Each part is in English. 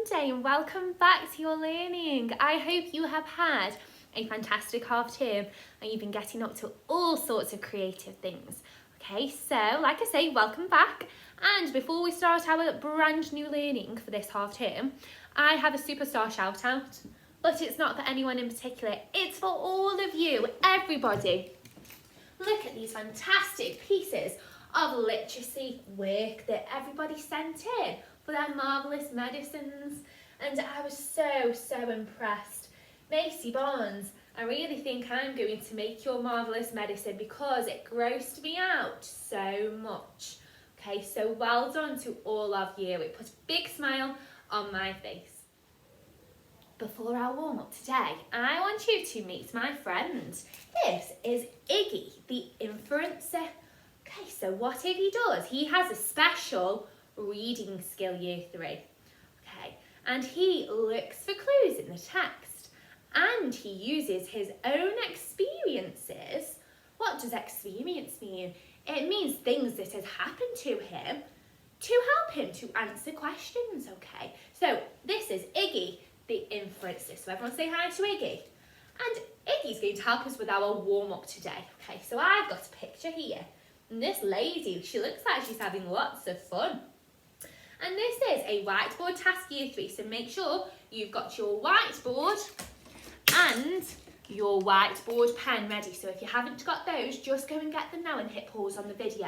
Monday and welcome back to your learning. I hope you have had a fantastic half term and you've been getting up to all sorts of creative things. Okay, so like I say, welcome back. And before we start our brand new learning for this half term, I have a superstar shout out, but it's not for anyone in particular. It's for all of you, everybody. Look at these fantastic pieces of literacy work that everybody sent in for their marvellous medicines, and I was so impressed. Macy Barnes, I really think I'm going to make your marvellous medicine because it grossed me out so much. Okay, so well done to all of you. It put a big smile on my face. Before our warm-up today, I want you to meet my friend. This is Iggy the Influencer. Okay, so what Iggy does, he has a special reading skill year 3. Okay, and he looks for clues in the text and he uses his own experiences. What does experience mean? It means things that has happened to him to help him to answer questions, okay? So this is Iggy the Influencer. So everyone say hi to Iggy. And Iggy's going to help us with our warm-up today. Okay, so I've got a picture here. And this lady, she looks like she's having lots of fun. And this is a whiteboard task year 3. So make sure you've got your whiteboard and your whiteboard pen ready. So if you haven't got those, just go and get them now and hit pause on the video.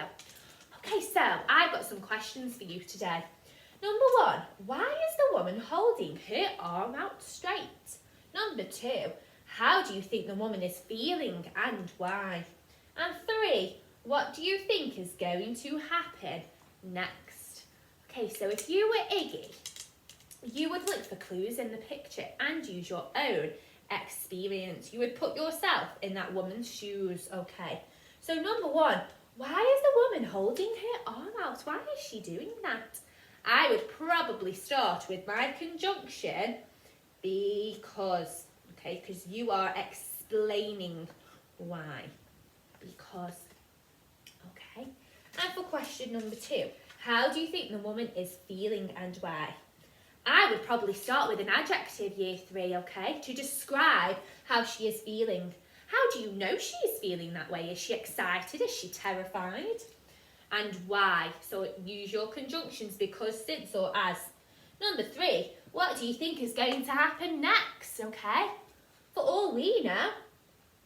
Okay, so I've got some questions for you today. Number 1, why is the woman holding her arm out straight? Number 2, how do you think the woman is feeling and why? And 3, what do you think is going to happen next? Okay, so if you were Iggy, you would look for clues in the picture and use your own experience. You would put yourself in that woman's shoes, okay? So number 1, why is the woman holding her arm out? Why is she doing that? I would probably start with my conjunction because, okay, because you are explaining why. Because, okay. And for question number 2, how do you think the woman is feeling and why? I would probably start with an adjective year 3, okay, to describe how she is feeling. How do you know she is feeling that way? Is she excited? Is she terrified? And why? So use your conjunctions because, since, or as. Number 3, what do you think is going to happen next, okay? For all we know,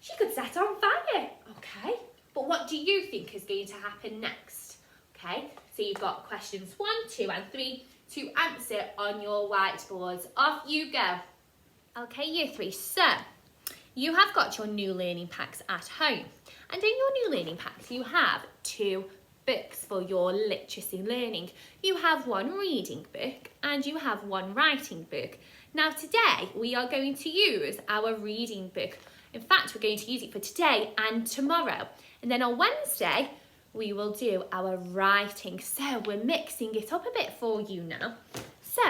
she could set on fire, okay? But what do you think is going to happen next, okay? So you've got questions 1, 2 and 3 to answer on your whiteboards. Off you go. Okay, year 3, so you have got your new learning packs at home. And in your new learning packs, you have 2 books for your literacy learning. You have 1 reading book and you have 1 writing book. Now today we are going to use our reading book. In fact, we're going to use it for today and tomorrow. And then on Wednesday, we will do our writing. So we're mixing it up a bit for you now. So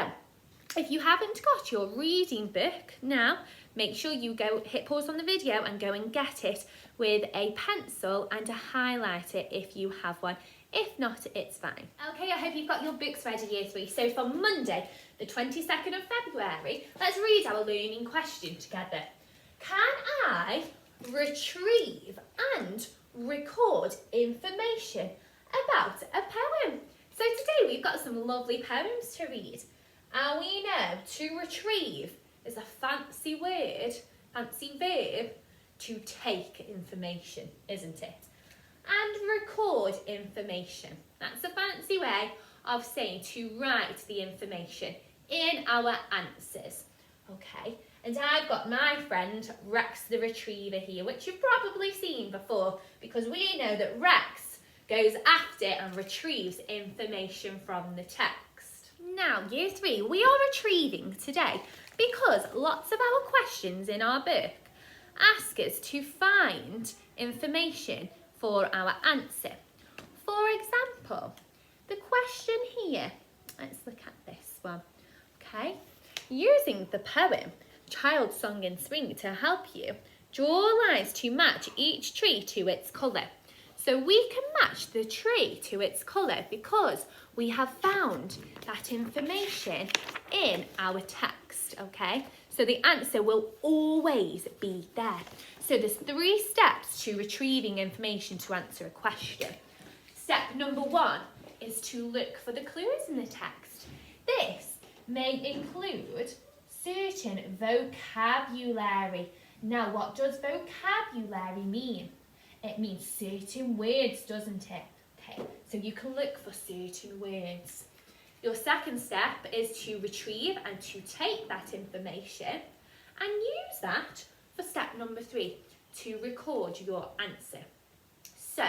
if you haven't got your reading book now, make sure you go hit pause on the video and go and get it with a pencil and a highlighter if you have one. If not, it's fine. Okay, I hope you've got your books ready, year 3. So for Monday, the 22nd of February, let's read our learning question together. Can I retrieve and record information about a poem? So today we've got some lovely poems to read. And we know to retrieve is a fancy word, fancy verb to take information, isn't it? And record information. That's a fancy way of saying to write the information in our answers. Okay, and I've got my friend Rex the Retriever here, which you've probably seen before because we know that Rex goes after and retrieves information from the text. Now, year 3, we are retrieving today because lots of our questions in our book ask us to find information for our answer. For example, the question here, let's look at this one, okay? Using the poem Child Song in Spring to help you, draw lines to match each tree to its colour. So we can match the tree to its colour because we have found that information in our text, okay? So the answer will always be there. So there's 3 steps to retrieving information to answer a question. Step number 1 is to look for the clues in the text. This may include certain vocabulary. Now, what does vocabulary mean? It means certain words, doesn't it? Okay, so you can look for certain words. Your second step is to retrieve and to take that information and use that for step number 3, to record your answer. So,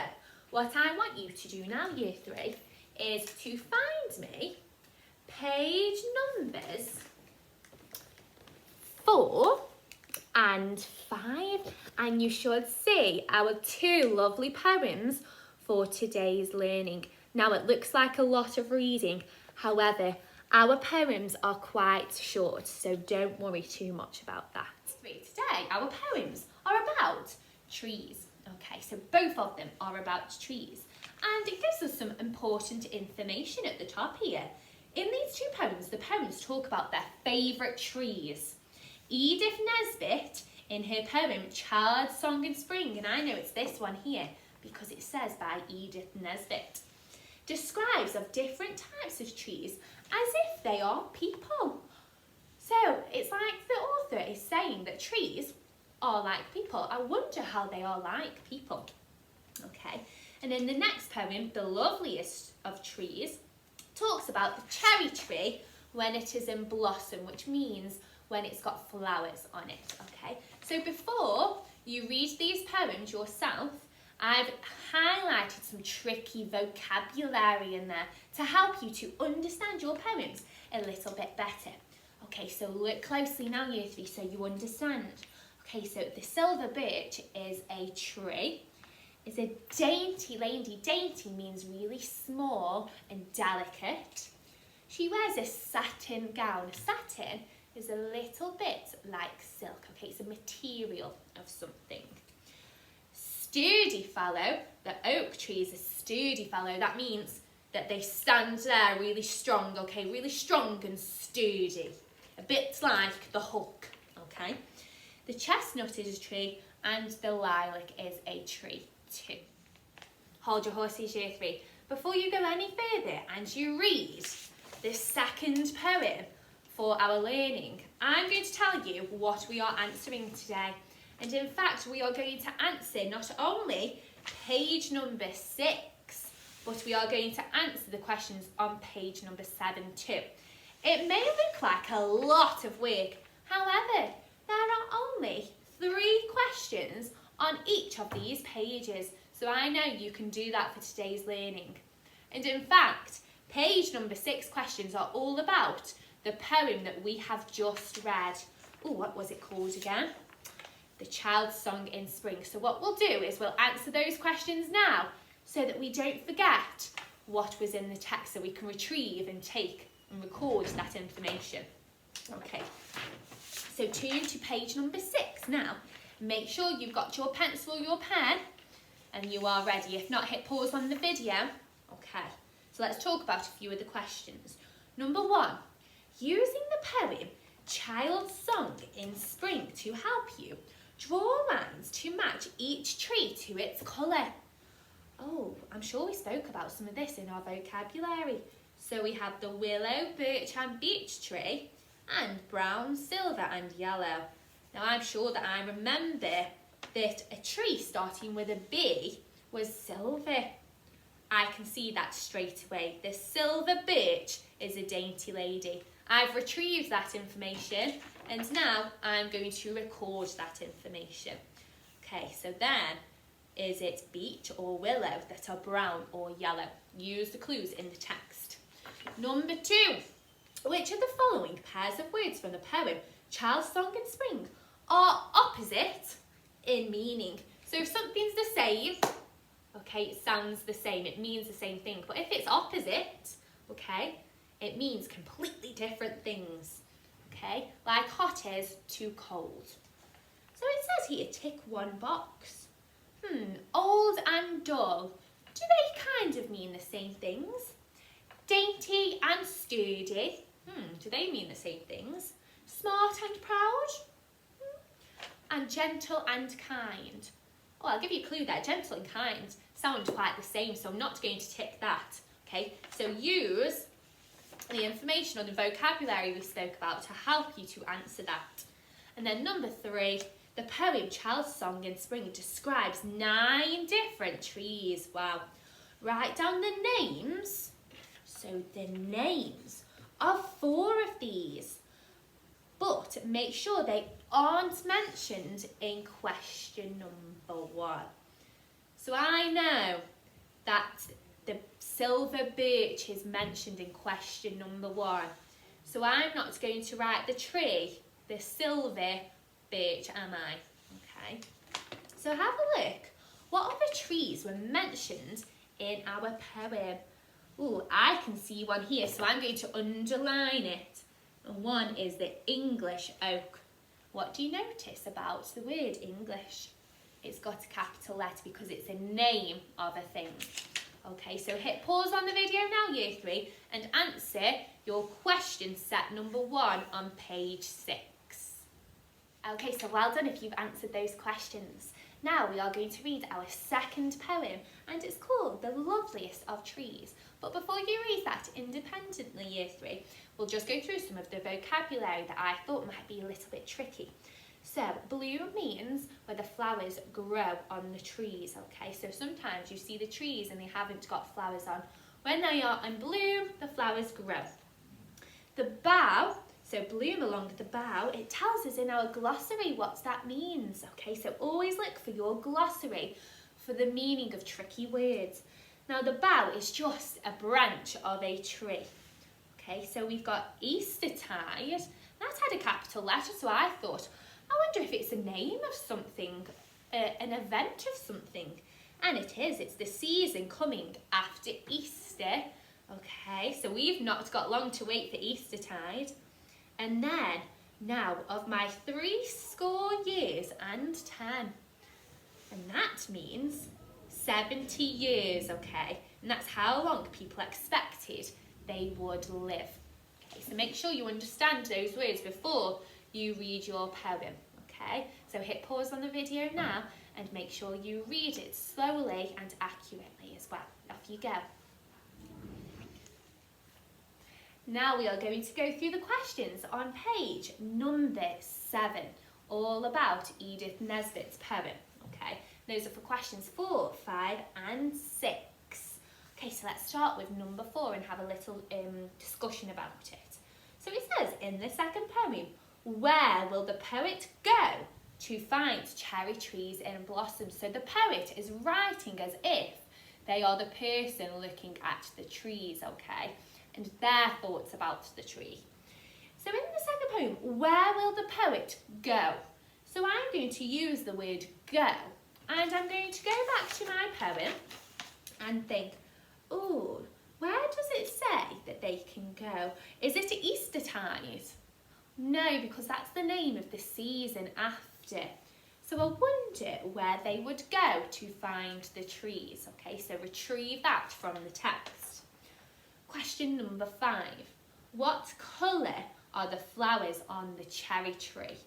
what I want you to do now, year 3, is to find me page numbers 4 and 5, and you should see our 2 lovely poems for today's learning. Now, it looks like a lot of reading, however, our poems are quite short, so don't worry too much about that. Today, our poems are about trees. Okay, so both of them are about trees, and it gives us some important information at the top here. In these 2 poems, the poems talk about their favourite trees. Edith Nesbit, in her poem Child's Song in Spring, and I know it's this one here because it says by Edith Nesbit, describes of different types of trees as if they are people. So it's like the author is saying that trees are like people. I wonder how they are like people. Okay, and in the next poem, The Loveliest of Trees, talks about the cherry tree when it is in blossom, which means when it's got flowers on it. Okay, so before you read these poems yourself, I've highlighted some tricky vocabulary in there to help you to understand your poems a little bit better. Okay, so look closely now, year 3, so you understand. Okay, so the silver birch is a tree. It's a dainty lady. Dainty means really small and delicate. She wears a satin gown. Satin is a little bit like silk. Okay, it's a material of something. Sturdy fellow. The oak tree is a sturdy fellow. That means that they stand there really strong. Okay, really strong and sturdy. A bit like the Hulk. Okay. The chestnut is a tree and the lilac is a tree too. Hold your horses, year 3. Before you go any further and you read the second poem for our learning, I'm going to tell you what we are answering today. And in fact, we are going to answer not only page number 6, but we are going to answer the questions on page number 7 too. It may look like a lot of work, however, there are only 3 questions on each of these pages, so I know you can do that for today's learning. And in fact, page number 6 questions are all about the poem that we have just read. Oh, what was it called again? The Child's Song in Spring. So what we'll do is we'll answer those questions now so that we don't forget what was in the text, so we can retrieve and take and record that information. Okay, so turn to page number 6 now. Make sure you've got your pencil or your pen and you are ready. If not, hit pause on the video. Okay, so let's talk about a few of the questions. Number 1, using the poem Child's Song in Spring to help you, draw lines to match each tree to its colour. Oh, I'm sure we spoke about some of this in our vocabulary. So we have the willow, birch and beech tree, and brown, silver and yellow. Now I'm sure that I remember that a tree starting with a B was silver. I can see that straight away. The silver birch is a dainty lady. I've retrieved that information and now I'm going to record that information. Okay, so then, is it beech or willow that are brown or yellow? Use the clues in the text. Number 2, which of the following pairs of words from the poem Child's Song in Spring are opposite in meaning? So if something's the same, okay, it sounds the same, it means the same thing. But if it's opposite, okay, it means completely different things. Okay, like hot is to cold. So it says here, tick 1 box. Old and dull. Do they kind of mean the same things? Dainty and sturdy. Do they mean the same things? Smart and proud? And gentle and kind. Oh, I'll give you a clue there. Gentle and kind sound quite the same, so I'm not going to tick that. Okay, so use the information on the vocabulary we spoke about to help you to answer that. And then number 3, the poem Child's Song in Spring describes 9 different trees. Wow. Write down the names. So the names of 4 of these. But make sure they aren't mentioned in question number 1. So I know that the silver birch is mentioned in question number 1. So I'm not going to write the tree, the silver birch, am I? Okay. So have a look. What other trees were mentioned in our poem? Ooh, I can see one here, so I'm going to underline it. And one is the English oak. What do you notice about the word English? It's got a capital letter because it's a name of a thing. Okay, so hit pause on the video now, Year 3, and answer your question set number 1 on page 6. Okay, so well done if you've answered those questions. Now we are going to read our second poem, and it's called The Loveliest of Trees. But before you read that independently, Year 3, we'll just go through some of the vocabulary that I thought might be a little bit tricky. So, bloom means where the flowers grow on the trees, okay? So sometimes you see the trees and they haven't got flowers on. When they are in bloom, the flowers grow. The bough, so bloom along the bough, it tells us in our glossary what that means, okay? So always look for your glossary for the meaning of tricky words. Now the bough is just a branch of a tree. Okay, so we've got Eastertide. That had a capital letter, so I thought, I wonder if it's a name of something, an event of something. And it is, it's the season coming after Easter. Okay, so we've not got long to wait for Eastertide. And then, now, of my 70 years and 10. And that means 70 years, okay? And that's how long people expected they would live. Okay, so make sure you understand those words before you read your poem, okay? So hit pause on the video now and make sure you read it slowly and accurately as well. Off you go. Now we are going to go through the questions on page number 7, all about Edith Nesbit's poem, okay? Those are for questions 4, 5 and 6. Okay, so let's start with number 4 and have a little discussion about it. So it says in the second poem, where will the poet go to find cherry trees in blossom? So the poet is writing as if they are the person looking at the trees, okay, and their thoughts about the tree. So in the second poem, where will the poet go? So I'm going to use the word go, and I'm going to go back to my poem and think, oh, where does it say that they can go? Is it Eastertide? No, because that's the name of the season after. So I wonder where they would go to find the trees. Okay, so retrieve that from the text. Question number 5. What colour are the flowers on the cherry tree?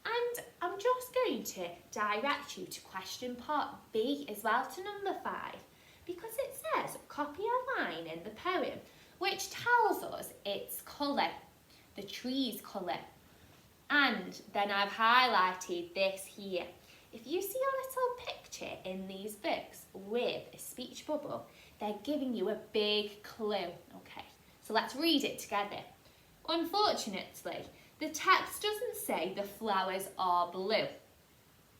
And I'm just going to direct you to question part B as well, to number 5, because it says copy a line in the poem which tells us its colour, the tree's colour. And then I've highlighted this here. If you see a little picture in these books with a speech bubble, they're giving you a big clue. Okay, so let's read it together. Unfortunately, the text doesn't say the flowers are blue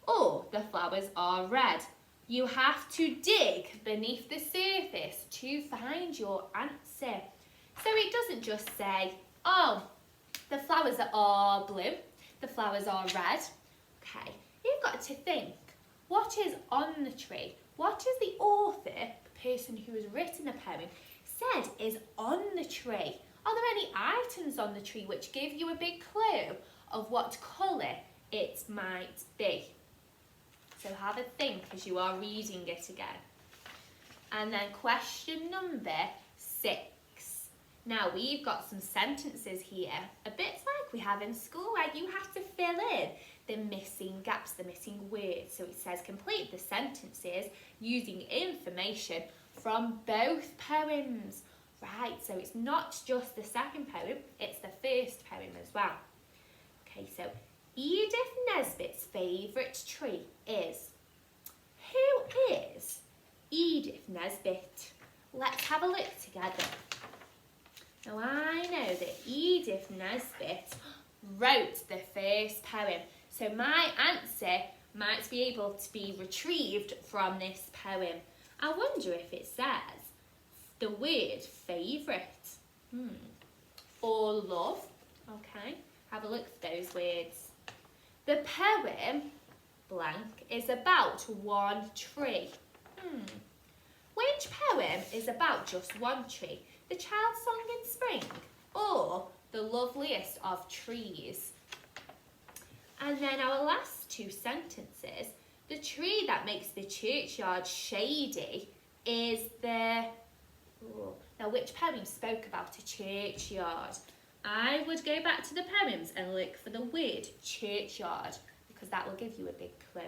or the flowers are red. You have to dig beneath the surface to find your answer. So it doesn't just say, oh, the flowers are blue, the flowers are red. Okay, you've got to think, what is on the tree? What is the author, the person who has written the poem, said is on the tree? Are there any items on the tree which give you a big clue of what colour it might be? So have a think as you are reading it again. And then question number 6. Now we've got some sentences here, a bit like we have in school where you have to fill in the missing gaps, the missing words. So it says complete the sentences using information from both poems. Right, so it's not just the second poem, it's the first poem as well. Okay, so Edith Nesbit's favourite tree is... Who is Edith Nesbit? Let's have a look together. Now I know that Edith Nesbit wrote the first poem, so my answer might be able to be retrieved from this poem. I wonder if it says the word favourite or love. Okay, have a look at those words. The poem blank is about one tree. Which poem is about just one tree? The Child's Song in Spring or The Loveliest of Trees? And then our last two sentences, the tree that makes the churchyard shady is the... Now which poem spoke about a churchyard? I would go back to the poems and look for the word churchyard because that will give you a big clue.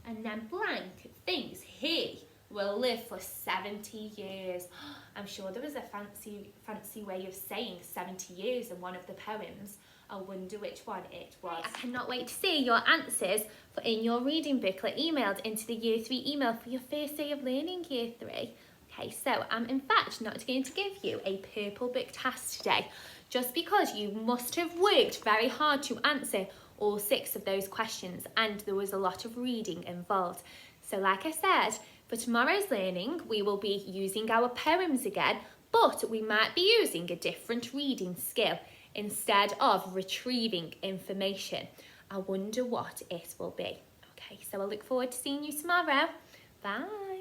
And then blank thinks he will live for 70 years. I'm sure there was a fancy way of saying 70 years in one of the poems. I wonder which one it was. I cannot wait to see your answers for in your reading booklet emailed into the Year 3 email for your first day of learning Year 3. Okay, so I'm in fact not going to give you a purple book task today, just because you must have worked very hard to answer all 6 of those questions and there was a lot of reading involved. So like I said, for tomorrow's learning, we will be using our poems again, but we might be using a different reading skill instead of retrieving information. I wonder what it will be. Okay, so I look forward to seeing you tomorrow. Bye.